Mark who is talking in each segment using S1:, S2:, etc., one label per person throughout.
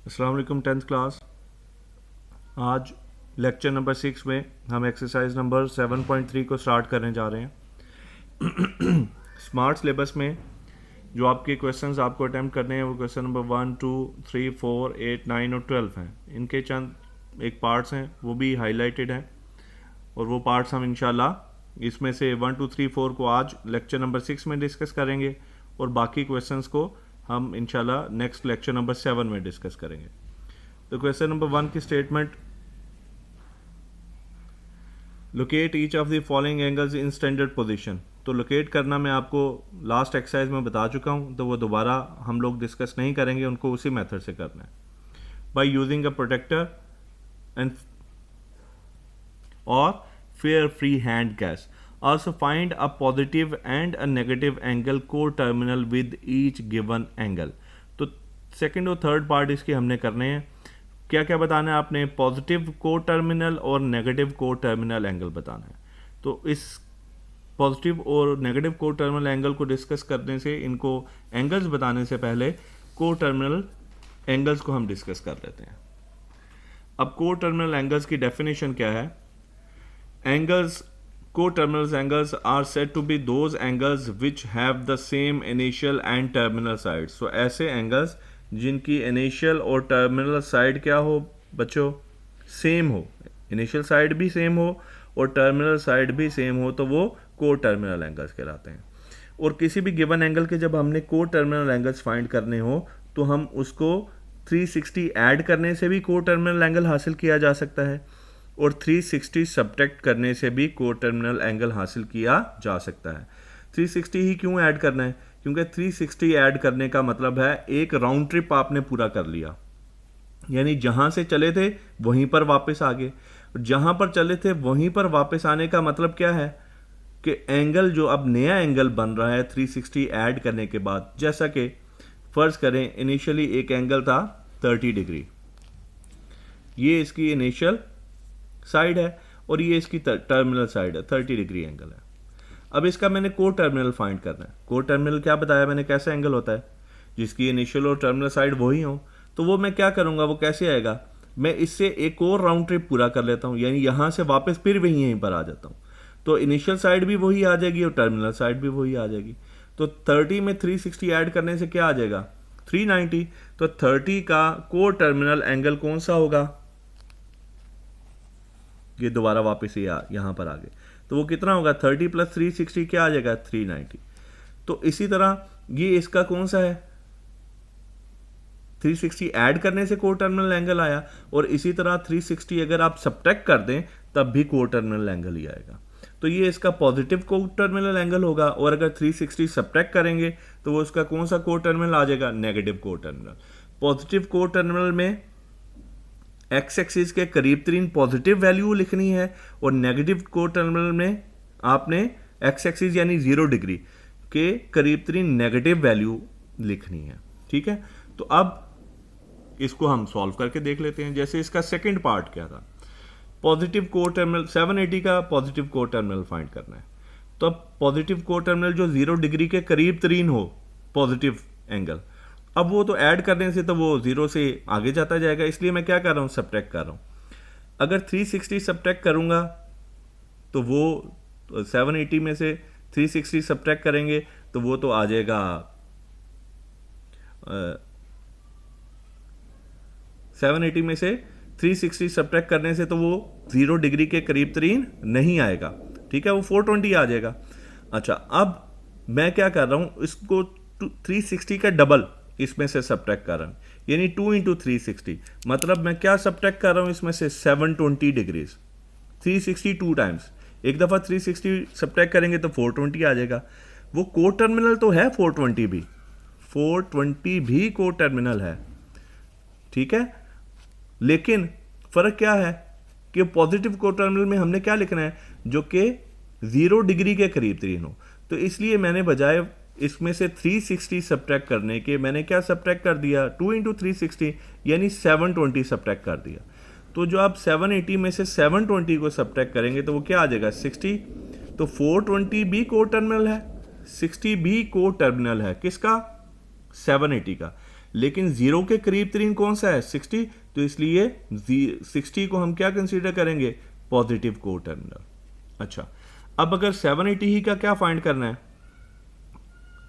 S1: अस्सलाम वालेकुम 10th class. आज लेक्चर नंबर 6 में हम एक्सरसाइज नंबर 7.3 को स्टार्ट करने जा रहे हैं। स्मार्ट सिलेबस में जो आपके क्वेश्चंस आपको अटैम्प्ट करने हैं वो क्वेश्चन नंबर 1, 2, 3, 4, 8, 9 और 12 हैं। इनके चंद एक पार्ट्स हैं वो भी हाईलाइटेड हैं और वो पार्ट्स हम इंशाल्लाह इसमें से 1, 2, 3, 4 को आज लेक्चर नंबर 6 में डिस्कस करेंगे और बाकी क्वेश्चंस को हम इंशाल्लाह नेक्स्ट लेक्चर नंबर 7 में डिस्कस करेंगे। तो क्वेश्चन नंबर 1 की statement, locate each of the following angles in standard position. तो लोकेट करना मैं आपको लास्ट एक्सरसाइज में बता चुका हूँ, तो वो दोबारा हम लोग डिस्कस नहीं करेंगे, उनको उसी मेथड से करना है। By using a protractor and और fair free hand guess. Also find a positive and a negative angle co-terminal with each given angle। तो सेकंड और थर्ड पार्ट इसके हमने करने हैं। क्या क्या बताना है आपने? पॉजिटिव को टर्मिनल और नेगेटिव को टर्मिनल एंगल बताना है। तो इस पॉजिटिव और नेगेटिव को टर्मिनल एंगल को डिस्कस करने से, इनको एंगल्स बताने से पहले को टर्मिनल एंगल्स को हम डिस्कस कर लेते हैं। अब को टर्मिनल एंगल्स की डेफिनेशन क्या है? Angles, co-terminal angles are said to be those angles which have the same initial and terminal sides। so ऐसे angles जिनकी initial और terminal side क्या हो बच्चों? सेम हो। initial side भी सेम हो और terminal side भी सेम हो तो वो co-terminal angles कहलाते हैं। और किसी भी गिवन एंगल के जब हमने co-terminal angles फाइंड करने हो तो हम उसको 360 ऐड करने से भी co-terminal एंगल हासिल किया जा सकता है और 360 सब्ट्रैक्ट करने से भी को टर्मिनल एंगल हासिल किया जा सकता है। 360 ही क्यों ऐड करना है? क्योंकि 360 ऐड करने का मतलब है एक राउंड ट्रिप आपने पूरा कर लिया, यानी जहां से चले थे वहीं पर वापस आ गए। जहां पर चले थे वहीं पर वापस आने का मतलब क्या है कि एंगल जो अब नया एंगल बन रहा है 360 ऐड करने के बाद, जैसा कि फर्ज करें इनिशियली एक एंगल था 30 डिग्री, ये इसकी इनिशियल साइड है और ये इसकी टर्मिनल साइड है, 30 डिग्री एंगल है। अब इसका मैंने को टर्मिनल फाइंड करना है। को टर्मिनल क्या बताया मैंने? कैसा एंगल होता है? जिसकी इनिशियल और टर्मिनल साइड वही हो। तो वो मैं क्या करूंगा, वो कैसे आएगा? मैं इससे एक और राउंड ट्रिप पूरा कर लेता हूं, यानी यहां से वापस फिर वही यहीं पर आ जाता हूं। तो इनिशियल साइड भी वही आ जाएगी और टर्मिनल साइड भी वही आ जाएगी। तो 30 में 360 ऐड करने से क्या आ जाएगा? 390। तो 30 का को टर्मिनल एंगल कौन सा होगा? ये दोबारा वापस यहाँ पर आ गए तो वो कितना होगा? 30 प्लस 360 क्या आ जाएगा? 390। तो इसी तरह ये इसका कौन सा है? 360 ऐड करने से को टर्मिनल एंगल आया और इसी तरह 360 अगर आप सब्ट्रैक्ट कर दें तब भी को टर्मिनल एंगल ही आएगा। तो ये इसका पॉजिटिव को टर्मिनल एंगल होगा और अगर 360 सब्ट्रैक्ट करेंगे तो वो उसका कौन सा को टर्मिनल आ जाएगा? नेगेटिव को टर्मिनल। पॉजिटिव को टर्मिनल में एक्स एक्सिस के करीब तरीन पॉजिटिव वैल्यू लिखनी है और नेगेटिव को टर्मिनल में आपने एक्स एक्सिस यानी 0 डिग्री के करीब तरीन नेगेटिव वैल्यू लिखनी है। ठीक है, तो अब इसको हम सॉल्व करके देख लेते हैं। जैसे इसका सेकंड पार्ट क्या था? पॉजिटिव को टर्मिनल 780 का पॉजिटिव को टर्मिनल फाइंड करना है। तो अब पॉजिटिव को टर्मिनल जो 0 डिग्री के करीब तरीन हो पॉजिटिव एंगल, अब वो तो ऐड करने से तो वो 0 से आगे जाता जाएगा, इसलिए मैं क्या कर रहा हूं? सब्ट्रैक्ट कर रहा हूं। अगर 360 सब्ट्रैक्ट करूंगा तो वो 780 में से 360 सब्ट्रैक्ट करेंगे तो वो तो आ जाएगा 780 में से 360 सब्ट्रैक्ट करने से तो वो 0 डिग्री के करीब तरीन नहीं आएगा। ठीक है, वो 420 आ जाएगा। अच्छा, अब मैं क्या कर रहा हूं? इसको 360 का डबल इसमें से सब्ट्रैक्ट कर रहा हूं, यानी 2 इंटू 360, मतलब मैं क्या सब्ट्रैक्ट कर रहा हूं इसमें से? 720 डिग्रीज। 360 टू टाइम्स, एक दफा 360 सब्ट्रैक्ट करेंगे तो 420 आ जाएगा। वो को टर्मिनल तो है 420 भी, 420 भी को टर्मिनल है। ठीक है, लेकिन फर्क क्या है कि पॉजिटिव को टर्मिनल में हमने क्या लिखना है? जो कि 0 डिग्री के करीब तरीन हो। तो इसलिए मैंने बजाय इसमें से 360 सब्ट्रैक्ट करने के मैंने क्या सब्ट्रैक्ट कर दिया? 2 इंटू 360 यानी 720 सब्ट्रैक्ट कर दिया। तो जो आप 780 में से 720 को सब्ट्रैक्ट करेंगे तो वो क्या आ जाएगा? 60। तो 420 भी को टर्मिनल है, 60 भी को टर्मिनल है। किसका? 780 का। लेकिन जीरो के करीब तरीन कौन सा है 60, तो इसलिए 60 को हम क्या कंसीडर करेंगे पॉजिटिव को टर्मिनल। अच्छा, अब अगर 780 ही का क्या फाइंड करना है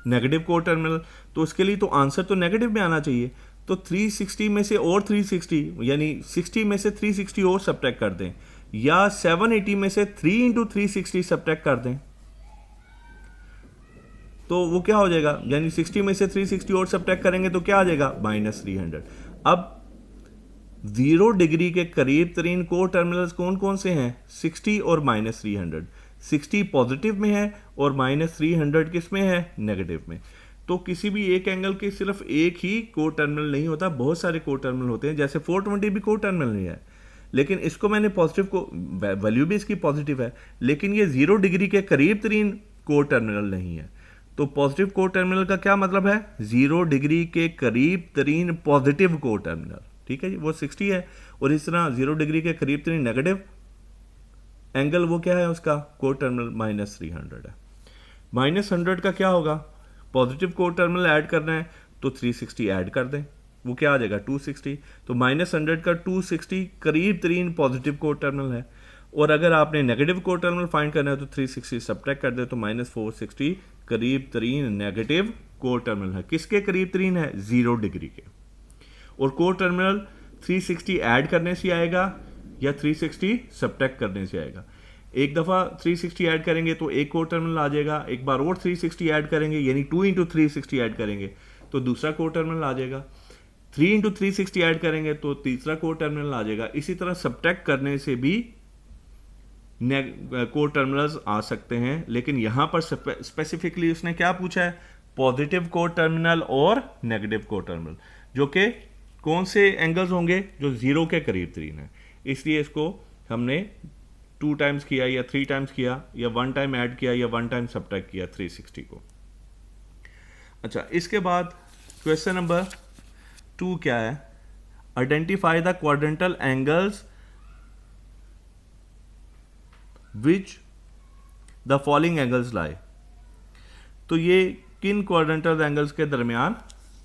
S1: नेगेटिव को टर्मिनल, तो उसके लिए तो आंसर तो नेगेटिव में आना चाहिए। तो 360 में से और 360 यानी 60 में से 360 और सब्ट्रैक्ट कर दें, या 780 में से 3 इंटू 360 सब्ट्रैक्ट कर दें, तो वो क्या हो जाएगा, यानी 60 में से 360 और सब्ट्रैक्ट करेंगे तो क्या आ जाएगा -300। अब 0 डिग्री के करीब तरीन को टर्मिनल्स कौन कौन से हैं 60 और -300। 60 पॉजिटिव में है और -300 किस में है नेगेटिव में। तो किसी भी एक एंगल के सिर्फ एक ही को टर्मिनल नहीं होता, बहुत सारे को टर्मिनल होते हैं। जैसे 420 भी को टर्मिनल नहीं है, लेकिन इसको मैंने पॉजिटिव को वैल्यू भी इसकी पॉजिटिव है, लेकिन ये 0 डिग्री के करीब तरीन को टर्मिनल नहीं है। तो पॉजिटिव को टर्मिनल का क्या मतलब है 0 डिग्री के करीब तरीन पॉजिटिव को टर्मिनल, ठीक है जी, वो 60 है। और इस तरह 0 डिग्री के करीब तरीन नेगेटिव एंगल वो क्या है उसका को टर्मिनल -300 है। -100 का क्या होगा, पॉजिटिव को टर्मिनल ऐड करना है तो 360 ऐड कर दें, वो क्या आ जाएगा 260। तो -100 का 260 करीब तरीन पॉजिटिव को टर्मिनल है। और अगर आपने नेगेटिव को टर्मिनल फाइंड करना है तो 360 सब्ट्रैक्ट कर दे, तो -460 करीब तरीन नेगेटिव को टर्मिनल है। किसके करीब तरीन है 0 डिग्री के। और को टर्मिनल 360 ऐड करने से आएगा या 360 सब्ट्रैक्ट करने से आएगा। एक दफ़ा 360 ऐड करेंगे तो एक को टर्मिनल आ जाएगा, एक बार और 360 ऐड करेंगे यानी 2 इंटू 360 ऐड करेंगे तो दूसरा को टर्मिनल आ जाएगा, 3 इंटू 360 ऐड करेंगे तो तीसरा को टर्मिनल आ जाएगा। इसी तरह सब्ट्रैक्ट करने से भी को टर्मिनल्स आ सकते हैं, लेकिन यहां पर स्पेसिफिकली उसने क्या पूछा है पॉजिटिव को टर्मिनल और नेगेटिव को टर्मिनल, जो कि कौन से एंगल्स होंगे जो 0 के करीब तरीन है। इसलिए इसको हमने 2 टाइम्स किया या 3 टाइम्स किया या 1 टाइम ऐड किया या 1 टाइम सब्ट्रैक्ट किया 360 को। अच्छा, इसके बाद क्वेश्चन नंबर 2 क्या है, identify the quadrantal angles which the following angles lie. तो ये किन क्वाड्रेंटल एंगल्स के दरमियान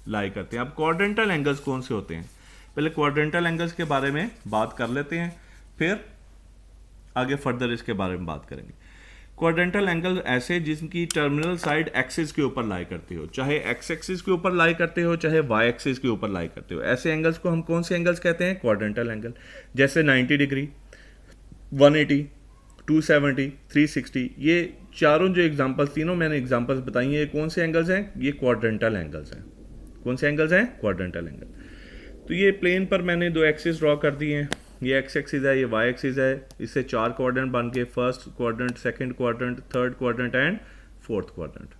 S1: लाई करते हैं। अब क्वाड्रेंटल एंगल्स कौन से होते हैं, पहले क्वाड्रेंटल एंगल्स के बारे में बात कर लेते हैं, फिर आगे फर्दर इसके बारे में बात करेंगे। क्वाड्रेंटल एंगल ऐसे जिनकी टर्मिनल साइड एक्सिस के ऊपर लाई करते हो, चाहे एक्स एक्सिस के ऊपर लाई करते हो चाहे वाई एक्सिस के ऊपर लाई करते हो, ऐसे एंगल्स को हम कौन से एंगल्स कहते हैं क्वाड्रेंटल एंगल। जैसे 90 डिग्री, 180, 270, 360, ये चारों जो एग्जांपल्स, तीनों मैंने एग्जांपल्स बताई हैं, ये कौन से एंगल्स हैं, ये क्वाड्रेंटल एंगल्स हैं। कौन से एंगल्स हैं क्वाड्रेंटल एंगल। तो ये प्लेन पर मैंने 2 एक्सिस ड्रॉ कर दिए हैं, ये एक्स एक्सिस है, ये वाई एक्सिस है, इससे 4 क्वाड्रेंट बन के first quadrant, second quadrant, third quadrant and fourth quadrant.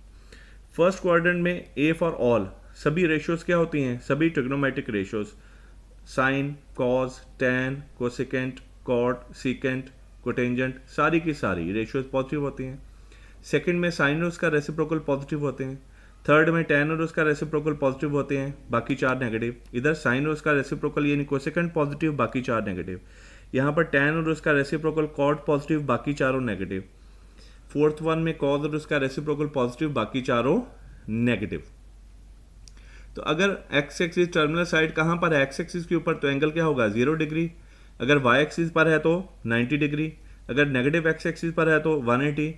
S1: First quadrant में ए फॉर ऑल सभी रेशियोज क्या होती हैं, सभी trigonometric ratios, sine, cos, tan, cosecant, cot, secant, cotangent, सारी की सारी रेशियोज पॉजिटिव होती हैं। सेकंड में साइन और उसका रेसिप्रोकल पॉजिटिव होते हैं। थर्ड में टैन और उसका रेसिप्रोकल पॉजिटिव होते हैं, बाकी 4 नेगेटिव। इधर साइन और उसका रेसिप्रोकल यानी कोसेकेंट पॉजिटिव, बाकी 4 नेगेटिव। यहाँ पर टैन और उसका रेसिप्रोकल कॉट पॉजिटिव, बाकी चारों नेगेटिव। फोर्थ वन में कॉज और उसका रेसिप्रोकल पॉजिटिव, बाकी चारों नेगेटिव। तो अगर एक्स एक्सिस टर्मिनल साइड कहाँ पर है एक्स एक्सिस के ऊपर, तो एंगल क्या होगा 0 डिग्री। अगर वाई एक्सिस पर है तो 90 डिग्री। अगर नेगेटिव एक्स एक्सिस पर है तो 180।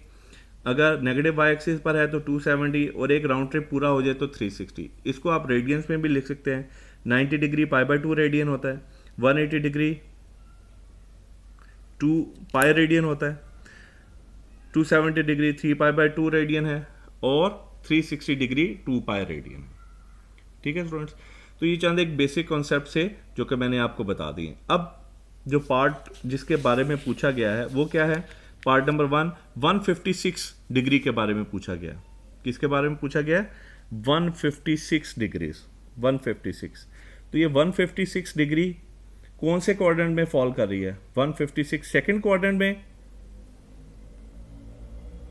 S1: अगर नेगेटिव वाई एक्सिस पर है तो 270 और एक राउंड ट्रिप पूरा हो जाए तो 360। इसको आप रेडियंस में भी लिख सकते हैं। 90 डिग्री π/2 रेडियन होता है, 180 डिग्री 2 पाई रेडियन होता है, 270 डिग्री 3 π/2 रेडियन है और 360 डिग्री 2 पाई रेडियन है। ठीक है स्टूडेंट्स, तो ये चंद एक बेसिक कॉन्सेप्ट से जो कि मैंने आपको बता दिए। अब जो पार्ट जिसके बारे में पूछा गया है वो क्या है, पार्ट नंबर 156 डिग्री के बारे में पूछा गया। किसके बारे में पूछा गया, 156 डिग्रीज, 156। तो ये 156 डिग्री कौन से क्वाड्रेंट में फॉल कर रही है, 156 सेकंड क्वाड्रेंट में।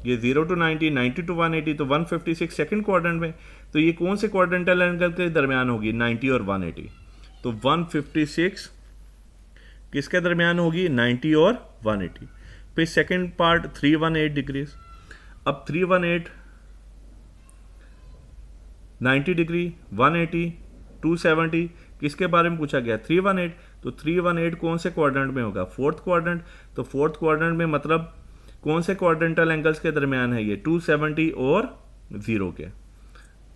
S1: ये 0 to 90, 90 to 180, तो 156 सेकंड क्वाड्रेंट में। तो ये कौन से क्वाड्रेंटल एंगल के दरमियान होगी, 90 और 180। तो 156 किसके दरमियान होगी, 90 और 180। फिर सेकंड पार्ट 318 डिग्रीज। अब 318, 90 डिग्री, 180, 270 किसके बारे में पूछा गया, 318, तो 318 कौन से क्वाड्रेंट में होगा, फोर्थ क्वाड्रेंट, तो फोर्थ क्वाड्रेंट में मतलब कौन से क्वाड्रेंटल एंगल्स के दरमियान है ये, 270 और 0 के,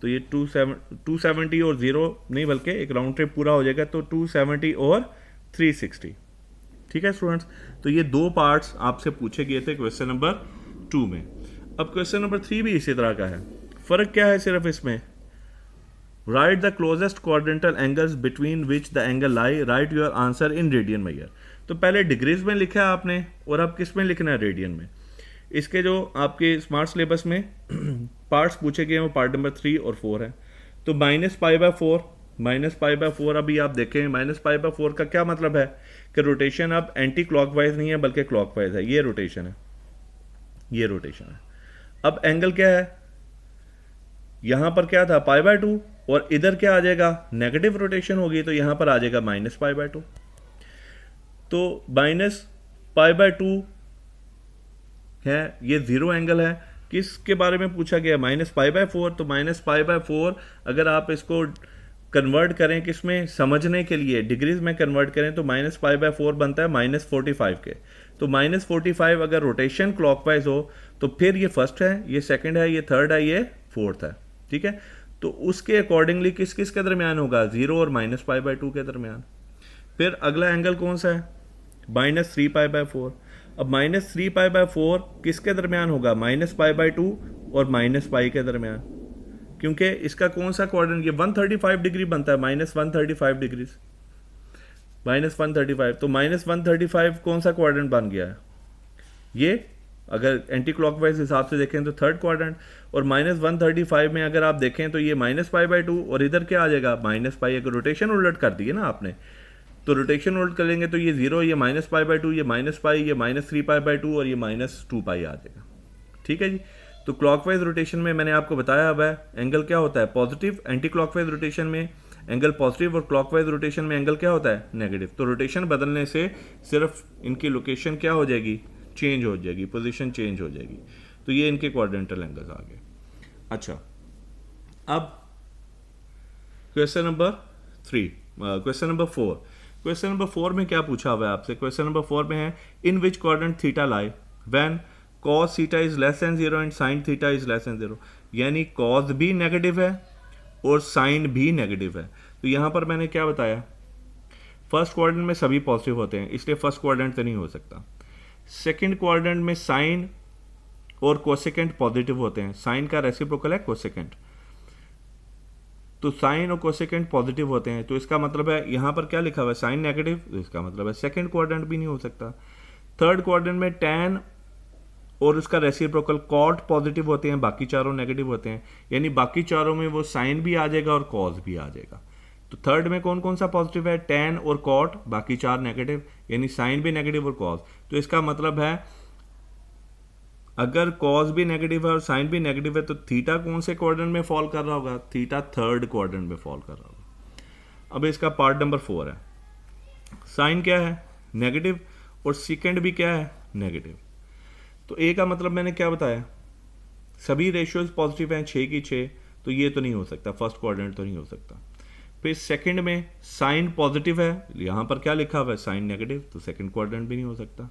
S1: तो ये 270 और 0 नहीं बल्कि एक राउंड ट्रिप पूरा हो जाएगा, तो 270 और 360। ठीक है स्टूडेंट्स, तो ये दो पार्ट्स आपसे पूछे गए थे क्वेश्चन नंबर 2 में। अब क्वेश्चन नंबर 3 भी इसी तरह का है, फर्क क्या है सिर्फ इसमें, right the closest quadrantal angles between which the angle lie, right your answer in radian major. तो पहले डिग्रीज में लिखा है आपने और अब किस में लिखना है, रेडियन में। इसके जो आपके स्मार्ट सिलेबस में पार्ट्स पूछे गए हैं वो पार्ट नंबर 3 और 4 है। तो -π/4 अभी आप देखें -π/4 का क्या मतलब है कि रोटेशन अब एंटी क्लॉकवाइज नहीं है बल्कि क्लॉकवाइज है, ये रोटेशन है, ये रोटेशन है। अब एंगल क्या है, यहां पर क्या था π/2 और इधर क्या आ जाएगा, नेगेटिव रोटेशन होगी, तो यहां पर आ जाएगा -π/2। तो -π/2 है, ये 0 एंगल है, किसके बारे में पूछा गया, -π/4। तो -π/4 अगर आप इसको कन्वर्ट करें किसमें, समझने के लिए डिग्रीज में कन्वर्ट करें तो -π/4 बनता है -45 के। तो -45 अगर रोटेशन क्लॉकवाइज हो तो फिर ये फर्स्ट है, ये सेकंड है, ये थर्ड है, ये फोर्थ है। ठीक है, तो उसके अकॉर्डिंगली किस किस के दरमियान होगा, 0 और -π/2 के दरमियान। फिर अगला एंगल कौन सा है, -3π/4। अब -3π/4 किसके दरमियान होगा, -π/2 और -π के दरमियान, क्योंकि इसका कौन सा क्वाड्रेंट, ये 135 डिग्री बनता है, -135 डिग्रीज, -135। तो -135 कौन सा क्वाड्रेंट बन गया है, ये अगर एंटी क्लॉकवाइज हिसाब से देखें तो थर्ड क्वाड्रेंट। और -135 में अगर आप देखें तो ये -π/2 और इधर क्या आ जाएगा, -π। अगर रोटेशन उलट कर दी है ना आपने, तो रोटेशन उलट करेंगे तो ये 0, ये -π/2, ये -π, ये -3π/2 और ये -2π आ जाएगा। ठीक है जी, तो क्लॉकवाइज रोटेशन में मैंने आपको बताया हुआ है एंगल क्या होता है, पॉजिटिव। एंटी क्लॉकवाइज रोटेशन में एंगल पॉजिटिव और क्लॉकवाइज रोटेशन में एंगल क्या होता है, नेगेटिव। तो रोटेशन बदलने से सिर्फ इनकी लोकेशन क्या हो जाएगी, चेंज हो जाएगी, पोजीशन चेंज हो जाएगी। तो ये इनके क्वाड्रेंटल एंगल्स आ गए। अच्छा, अब question number 3, question number 4। Question number 4 में क्या पूछा हुआ है आपसे, क्वेश्चन नंबर 4 में है in which quadrant theta lie when cos theta is less than 0 and sin theta is less than 0। यानी cos भी नेगेटिव है और sin भी नेगेटिव है। तो यहां पर मैंने क्या बताया, फर्स्ट क्वाड्रेंट में सभी पॉजिटिव होते हैं, इसलिए फर्स्ट क्वाड्रेंट तो नहीं हो सकता। सेकंड क्वाड्रेंट में साइन और कोसेकेंट पॉजिटिव होते हैं, साइन का रेसिप्रोकल है कोसेकेंट, तो साइन और कोसेकेंट पॉजिटिव होते हैं। तो इसका मतलब है यहां पर क्या लिखा हुआ है, साइन नेगेटिव, तो इसका मतलब है सेकंड क्वाड्रेंट भी नहीं हो सकता। थर्ड क्वाड्रेंट में टैन और उसका रेसिप्रोकल कॉट पॉजिटिव होते हैं, बाकी चारों नेगेटिव होते हैं, यानी बाकी चारों में वो साइन भी आ जाएगा और कॉस भी आ जाएगा। तो थर्ड में कौन कौन सा पॉजिटिव है, टैन और कॉट, बाकी चार नेगेटिव, यानी साइन भी नेगेटिव और कॉस। तो इसका मतलब है अगर कॉस भी नेगेटिव है और साइन भी नेगेटिव है तो थीटा कौन से क्वाड्रेंट में फॉल कर रहा होगा, थीटा थर्ड क्वाड्रेंट में फॉल कर रहा होगा। अब इसका पार्ट नंबर 4 है, साइन क्या है, नेगेटिव, और सेकेंड भी क्या है, नेगेटिव। तो ए का मतलब मैंने क्या बताया, सभी रेशियोज पॉजिटिव हैं, 6 की 6, तो ये तो नहीं हो सकता, फर्स्ट क्वाड्रेंट तो नहीं हो सकता। फिर सेकंड में साइन पॉजिटिव है, यहां पर क्या लिखा हुआ है, साइन नेगेटिव, तो सेकंड क्वाड्रेंट भी नहीं हो सकता।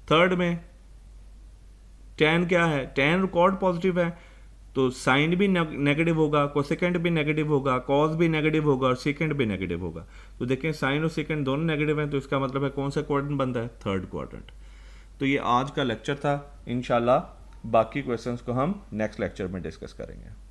S1: थर्ड में टैन क्या है, टैन और कॉट पॉजिटिव है, तो साइन भी नेगेटिव होगा, कोसेकेंट भी नेगेटिव होगा, कॉस भी नेगेटिव होगा और सेकंड भी नेगेटिव होगा। तो देखें साइन और सेकंड दोनों नेगेटिव हैं, तो इसका मतलब है कौन सा क्वाड्रेंट बनता है, थर्ड क्वाड्रेंट। तो ये आज का लेक्चर था, इंशाल्लाह बाकी क्वेश्चंस को हम नेक्स्ट लेक्चर में डिस्कस करेंगे।